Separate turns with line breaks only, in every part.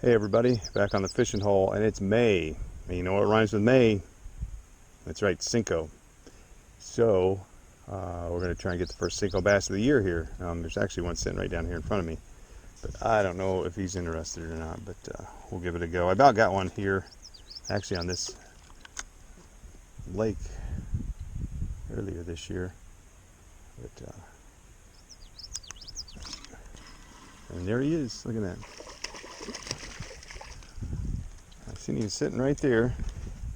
Hey everybody, back on the fishing hole, and it's May. And you know what rhymes with May? That's right, Senko. So, we're going to try and get the first Senko bass of the year here. There's actually one sitting right down here in front of me, but I don't know if he's interested or not, but we'll give it a go. I about got one here, actually on this lake earlier this year, but and there he is, look at that. I seen him sitting right there.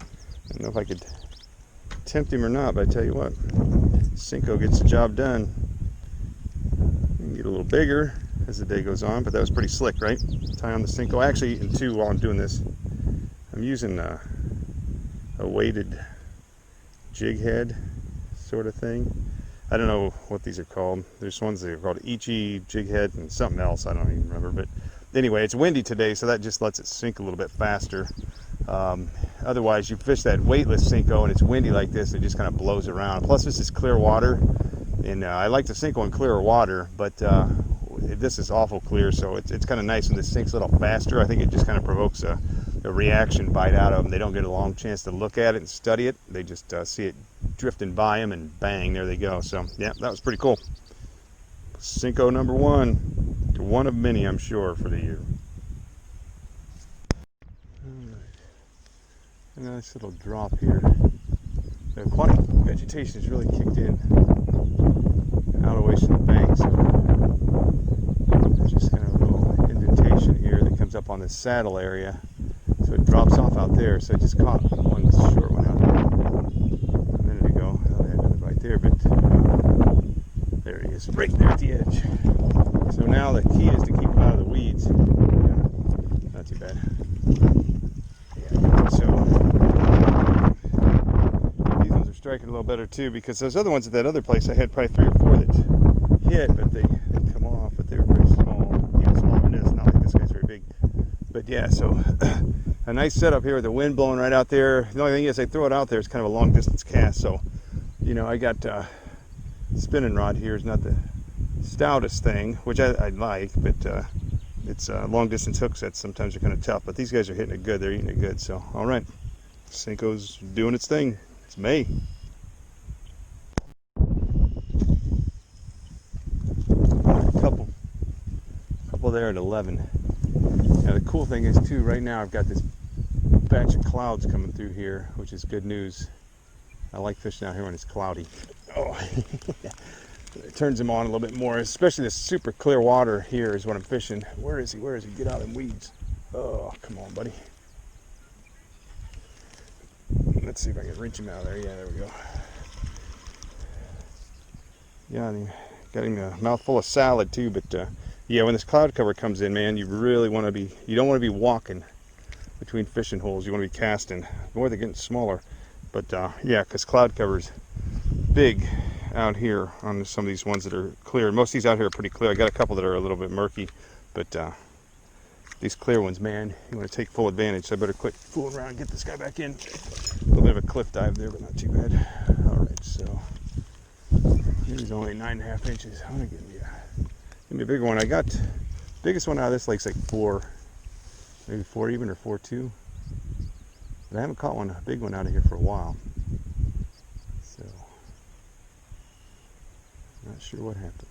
I don't know if I could tempt him or not, but I tell you what, Senko gets the job done. You can get a little bigger as the day goes on, but that was pretty slick, right? Tie on the Senko. Actually, and two, while I'm doing this, I'm using a weighted jig head sort of thing. I don't know what these are called. There's ones that are called Ichi jig head and something else. I don't even remember. But anyway, it's windy today, so that just lets it sink a little bit faster. Otherwise, you fish that weightless Senko and it's windy like this, it just kind of blows around. Plus, this is clear water, and I like the Senko in clearer water, but this is awful clear, so it's kind of nice when this sinks a little faster. I think it just kind of provokes a reaction bite out of them. They don't get a long chance to look at it and study it. They just see it drifting by them, and bang, there they go. So, yeah, that was pretty cool. Senko number one of many, I'm sure, for the year. A nice little drop here. The aquatic vegetation has really kicked in out away from the bank, so there's just kind of a little indentation here that comes up on this saddle area, so it drops off out there. So I just caught one short one out there a minute ago. I had another right there, but there he is, right there at the edge. So now the key is to keep him out of the weeds. Yeah, not too bad. Yeah, so striking a little better too, because those other ones at that other place, I had probably 3 or 4 that hit, but they come off, but they were very small. Even smaller than this, not like this guy's very big. But yeah, so a nice setup here with the wind blowing right out there. The only thing is, I throw it out there, it's kind of a long distance cast, so you know, I got spinning rod here is not the stoutest thing, which I like, but it's long distance hook sets sometimes are kind of tough, but these guys are hitting it good, they're eating it good. So all right, Senko's doing its thing. It's May. Couple there at 11. Now the cool thing is too, right now I've got this batch of clouds coming through here, which is good news. I like fishing out here when it's cloudy. Oh, it turns them on a little bit more, especially this super clear water here is what I'm fishing. Where is he? Where is he? Get out of them weeds. Oh, come on, buddy. Let's see if I can reach him out of there. Yeah, there we go. Yeah, got him a mouthful of salad too, but yeah, when this cloud cover comes in, man, you really want to be, you don't want to be walking between fishing holes. You want to be casting. More, they're getting smaller. But yeah, because cloud cover's big out here on some of these ones that are clear. Most of these out here are pretty clear. I got a couple that are a little bit murky, but these clear ones, man, you want to take full advantage. So I better quit fooling around and get this guy back in. A little bit of a cliff dive there, but not too bad. All right, so he's only 9.5 inches. I'm gonna give me a bigger one. I got biggest one out of this lake's like 4, maybe 4 even, or 4.2. But I haven't caught a big one out of here for a while. So not sure what happened.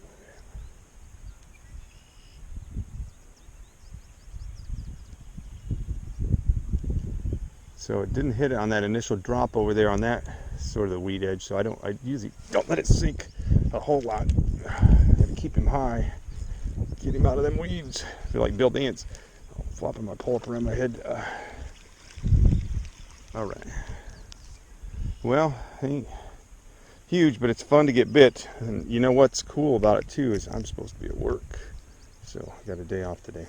So it didn't hit it on that initial drop over there on that sort of the weed edge. So I usually don't let it sink a whole lot. Gotta keep him high, get him out of them weeds. I feel like Bill Dance, flopping my pole up around my head. All right. Well, ain't huge, but it's fun to get bit. And you know what's cool about it too is I'm supposed to be at work, so I got a day off today.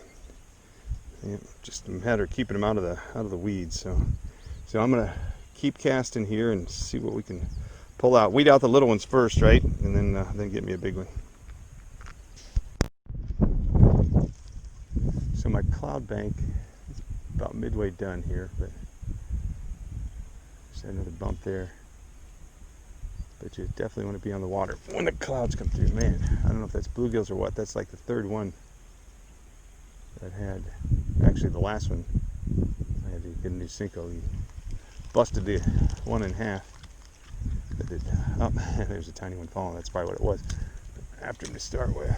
Yeah, just a matter of keeping them out of the weeds. So I'm gonna keep casting here and see what we can pull out. Weed out the little ones first, right? And then get me a big one. So my cloud bank is about midway done here, but just had another bump there. But you definitely want to be on the water when the clouds come through. Man, I don't know if that's bluegills or what. That's like the 3rd one. that had, actually the last one, I had to get a new Senko. He busted the one in half. But it, oh, there's a tiny one falling. That's probably what it was after him to start with.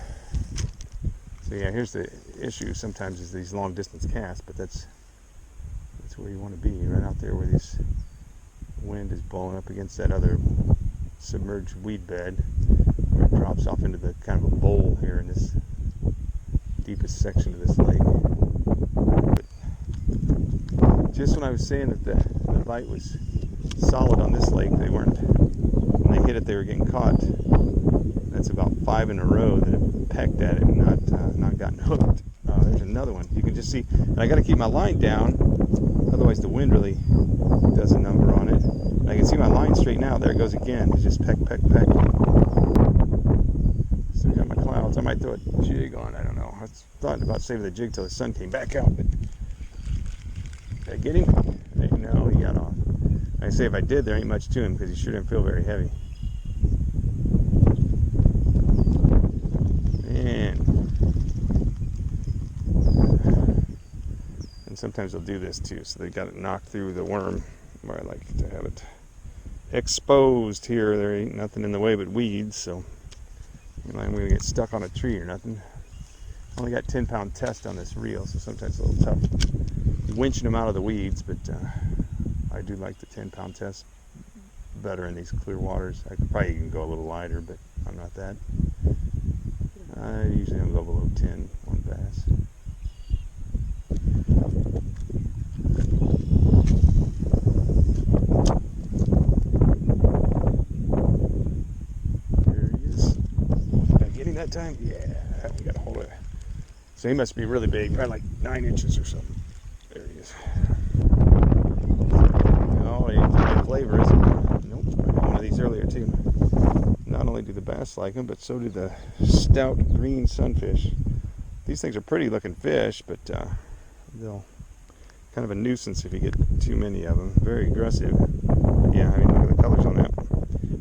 So yeah, here's the issue sometimes is these long distance casts, but that's where you want to be, right out there where this wind is blowing up against that other submerged weed bed, where it drops off into the kind of a bowl here in this deepest section of this lake. But just when I was saying that the bite was solid on this lake, they weren't. When they hit it, they were getting caught. That's about 5 in a row that have pecked at it and not gotten hooked. There's another one. You can just see, and I got to keep my line down, otherwise the wind really does a number on it. And I can see my line straight now. There it goes again. It's just peck, peck, peck. Still got my clouds. I might throw a jig on. I don't know. I was thought about saving the jig till the sun came back out. But did I get him? No, he got off. I say if I did, there ain't much to him because he sure didn't feel very heavy. And sometimes they'll do this too, so they got it knocked through the worm, where I like to have it exposed here. There ain't nothing in the way but weeds, so I'm going to get stuck on a tree or nothing. Only got 10-pound test on this reel, so sometimes it's a little tough winching them out of the weeds, but I do like the 10-pound test better in these clear waters. I could probably even go a little lighter, but I'm not that. I usually don't go below 10 on bass. There he is. Did I get him that time? Yeah, we got a hold of it. So he must be really big, probably like 9 inches or something. There he is. Oh, he ain't got flavor, is it? Nope, I got one of these earlier too. Not only do the bass like them, but so do the stout green sunfish. These things are pretty looking fish, but they'll kind of a nuisance if you get too many of them. Very aggressive. But yeah, I mean, look at the colors on that.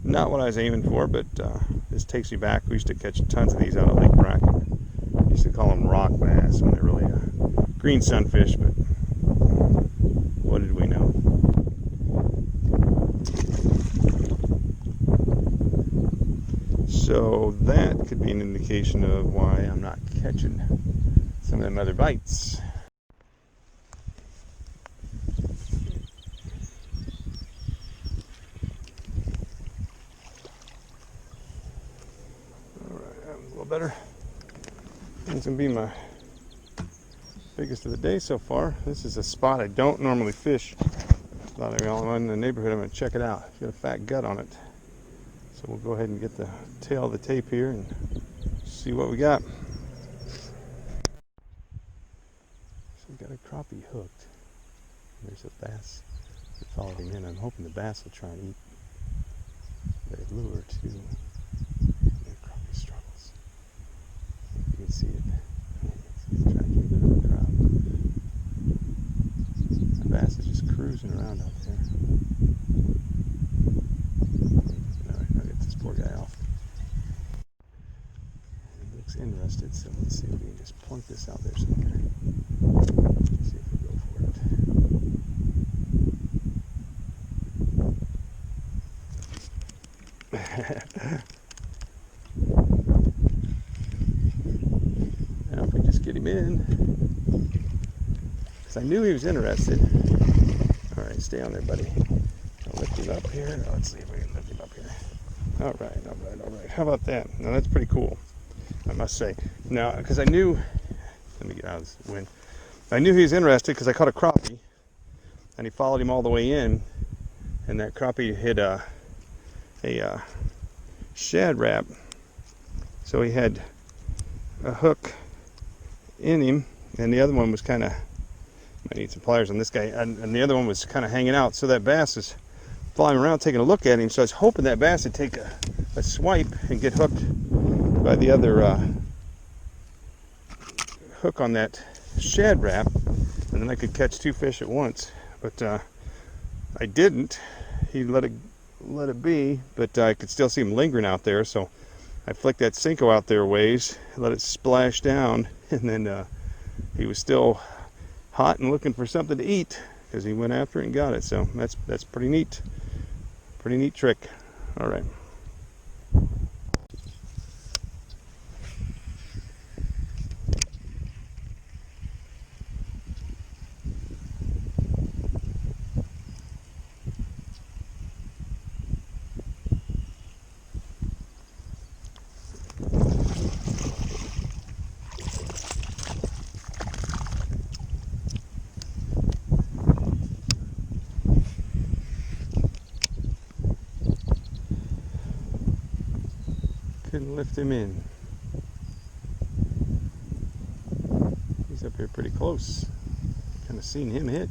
Not what I was aiming for, but this takes me back. We used to catch tons of these out of Lake Bracken. Used to call them rock bass when they're really green sunfish, but what did we know? So that could be an indication of why I'm not catching some of them other bites. Alright, that was a little better. It's going to be my biggest of the day so far. This is a spot I don't normally fish. Thought I was in the neighborhood. I'm going to check it out. It's got a fat gut on it. So we'll go ahead and get the tail of the tape here and see what we got. So we got a crappie hooked. There's a bass that followed him in. I'm hoping the bass will try and eat the lure too. The crappie struggles. You can see it. He's trying to keep it in the crowd. The bass is just cruising around out there. Poor guy off. He looks interested, so let's see if we can just plunk this out there somewhere. Let's see if we go for it. Now if we just get him in, because I knew he was interested. All right, stay on there, buddy. I'll lift him up here. Now let's see if we can lift him up here. All right. How about that? Now that's pretty cool, I must say. Now, because I knew, let me get out of this wind. I knew he was interested because I caught a crappie, and he followed him all the way in, and that crappie hit a shad wrap. So he had a hook in him, and the other one was kind of, I need some pliers on this guy, and the other one was kind of hanging out. So that bass is flying around taking a look at him, so I was hoping that bass would take a swipe and get hooked by the other hook on that shad wrap, and then I could catch 2 fish at once. But I didn't. He let it be, but I could still see him lingering out there, so I flicked that Senko out there a ways, let it splash down, and then he was still hot and looking for something to eat because he went after it and got it. So that's pretty neat. Pretty neat trick. All right. Couldn't lift him in. He's up here pretty close. Kind of seen him hit.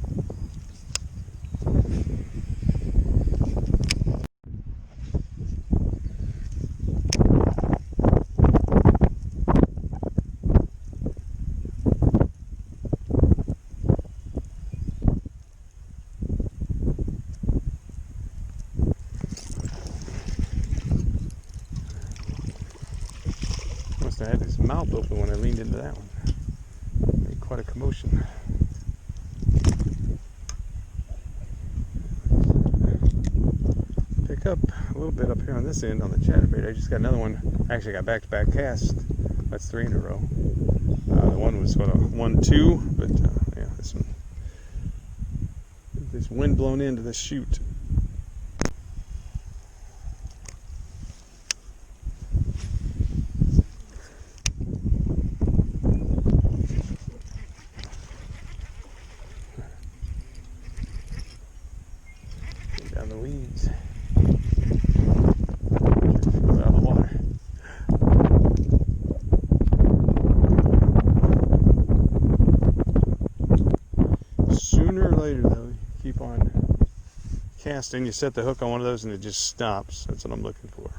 Must have had his mouth open when I leaned into that one. Made quite a commotion. Pick up a little bit up here on this end on the chatterbait. I just got another one. I actually got back-to-back cast. That's 3 in a row. The one was sort of 1-2, but yeah, this wind blown into this chute. Down the weeds. Out of the water. Sooner or later, though, you keep on casting. You set the hook on one of those, and it just stops. That's what I'm looking for.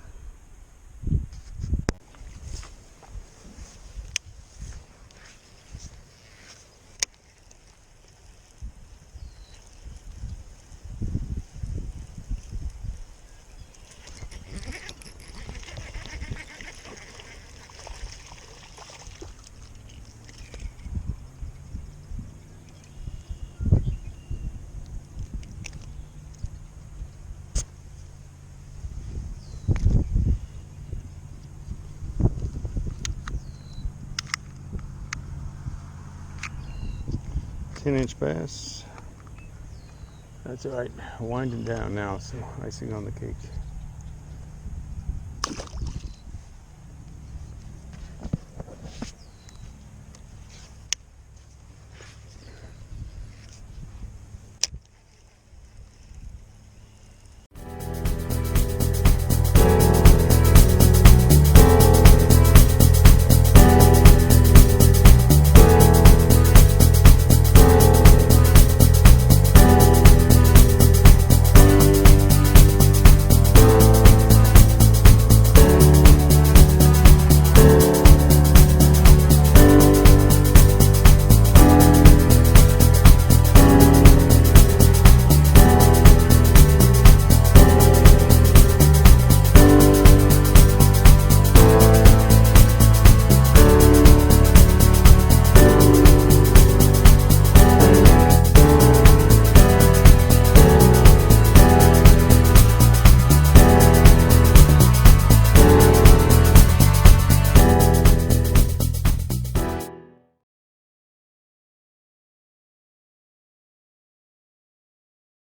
Inch bass. That's all right. Winding down now, so icing on the cake.